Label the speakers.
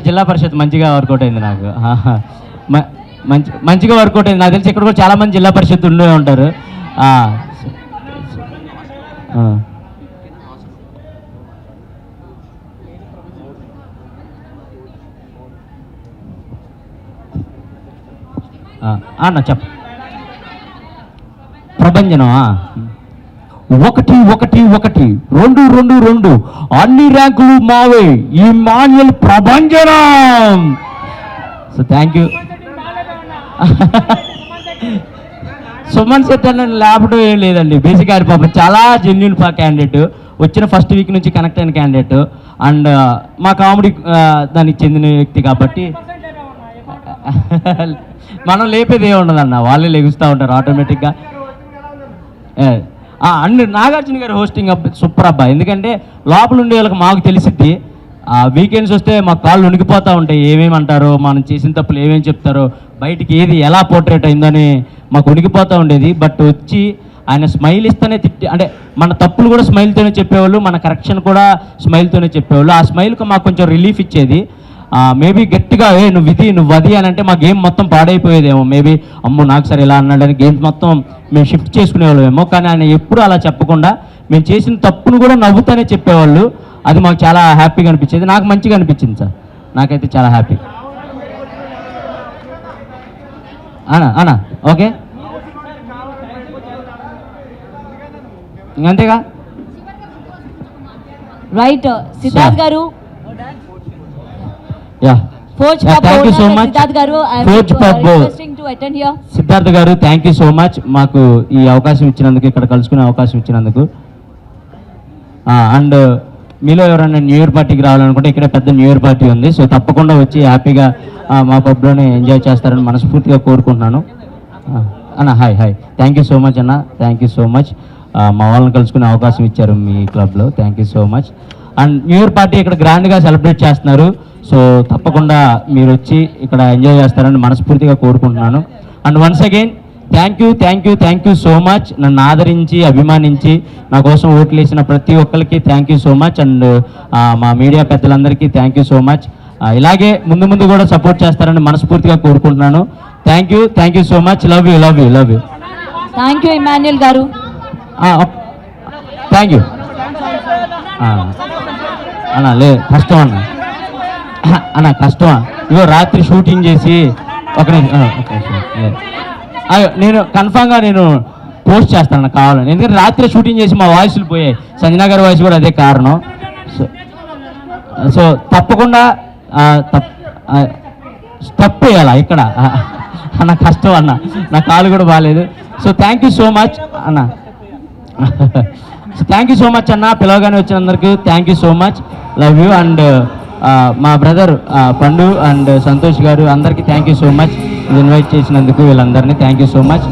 Speaker 1: జిల్లా పరిషత్ మంచిగా వర్కౌట్ అయింది నాకు. మంచిగా వర్కౌట్ అయింది. నాకు తెలిసి ఇక్కడ కూడా చాలామంది జిల్లా పరిషత్ ఉండే ఉంటారు. అన్న చెప్ప ప్రభంజనం. 1-1-1 2-2-2 అన్ని ర్యాంకులు మావే ఈ మాన్యుల్ ప్రభంజనం. So thank you. Suman Shetty అన్న లేపడం ఏం లేదండి. బేసిక్ గారి పాప చాలా జెన్యున్ క్యాండిడేట్, వచ్చిన ఫస్ట్ వీక్ నుంచి కనెక్ట్ అయిన క్యాండిడేట్ అండ్ మా కామెడీ దానికి చెందిన వ్యక్తి కాబట్టి మనం లేపేది ఏమి ఉండదన్న, వాళ్ళే లెగుస్తూ ఉంటారు ఆటోమేటిక్గా. అండ్ నాగార్జున గారి హోస్టింగ్ సూపర్ అబ్బా. ఎందుకంటే లోపల ఉండే వాళ్ళకి మాకు తెలిసిద్ది. వీకెండ్స్ వస్తే మా కాళ్ళు ఉనికిపోతూ ఉంటాయి. ఏమేమి అంటారో, మనం చేసిన తప్పులు ఏమేమి చెప్తారో, బయటికి ఏది ఎలా పోర్ట్రేట్ అయిందని మాకు ఉనికిపోతూ ఉండేది. బట్ వచ్చి ఆయన స్మైల్ ఇస్తేనే అంటే మన తప్పులు కూడా స్మైల్తోనే చెప్పేవాళ్ళు, మన కరెక్షన్ కూడా స్మైల్తోనే చెప్పేవాళ్ళు. ఆ స్మైల్కి మాకు కొంచెం రిలీఫ్ ఇచ్చేది. మేబీ గట్టిగా నువ్వు అది అని అంటే మా గేమ్ మొత్తం పాడైపోయేదేమో. మేబీ అమ్మో నాకు సరే ఇలా అన్నాడని గేమ్స్ మొత్తం మేము షిఫ్ట్ చేసుకునేవాళ్ళమేమో. కానీ ఆయన ఎప్పుడు అలా చెప్పకుండా మేము చేసిన తప్పును కూడా నవ్వుతూనే చెప్పేవాళ్ళు. అది మాకు చాలా హ్యాపీగా అనిపించేది. నాకు మంచిగా అనిపించింది సార్, నాకైతే చాలా హ్యాపీ. అనా ఓకే అంతేగా
Speaker 2: రైట్. సిద్ధార్థ్ గారు,
Speaker 1: సిద్ధార్థ్ గారు థ్యాంక్ యూ సో మచ్ మాకు ఈ అవకాశం ఇచ్చినందుకు, ఇక్కడ కలుసుకునే అవకాశం ఇచ్చినందుకు. అండ్ మీలో ఎవరైనా న్యూ ఇయర్ పార్టీకి రావాలనుకుంటే ఇక్కడ పెద్ద న్యూ ఇయర్ పార్టీ ఉంది. సో తప్పకుండా వచ్చి హ్యాపీగా మా పబ్లోనే ఎంజాయ్ చేస్తారని మనస్ఫూర్తిగా కోరుకుంటున్నాను. అన్న hi thank you so much అన్న, థ్యాంక్ యూ సో మచ్. మా వాళ్ళని కలుసుకునే అవకాశం ఇచ్చారు మీ క్లబ్లో, thank you so much. And new year party ఇక్కడ గ్రాండ్గా సెలబ్రేట్ చేస్తున్నారు. సో తప్పకుండా మీరు వచ్చి ఇక్కడ ఎంజాయ్ చేస్తారని మనస్ఫూర్తిగా కోరుకుంటున్నాను. And once again thank you so much. నన్ను ఆదరించి అభిమానించి నా కోసం ఓట్లు వేసిన ప్రతి ఒక్కరికి thank you so much. And మా మీడియా పెద్దలందరికీ థ్యాంక్ యూ సో మచ్. ఇలాగే ముందు కూడా సపోర్ట్ చేస్తారని మనస్ఫూర్తిగా కోరుకుంటున్నాను. Thank you so much. Love you.
Speaker 2: Thank you Emmanuel గారు.
Speaker 1: థ్యాంక్ యూ అన్న. కష్టం అన్న కష్టమా. ఇగో రాత్రి షూటింగ్ చేసి నేను కన్ఫామ్గా పోస్ట్ చేస్తాను కావాలని. ఎందుకంటే రాత్రి షూటింగ్ చేసి మా వాయిస్లు పోయాయి. సంజనా గారి వాయిస్ కూడా అదే కారణం. సో తప్పకుండా స్టెప్ వేయాలా ఇక్కడ అన్న. కష్టం అన్న, నా కాలు కూడా బాగాలేదు. So thank you so much అన్న. థ్యాంక్ యూ సో మచ్ అన్న, పిలవగానే వచ్చినందరికి thank you so much. Love you. And మా బ్రదర్ పండు అండ్ సంతోష్ గారు అందరికీ thank you so much. Invite చేసినందుకు వీళ్ళందరినీ థ్యాంక్ యూ సో మచ్.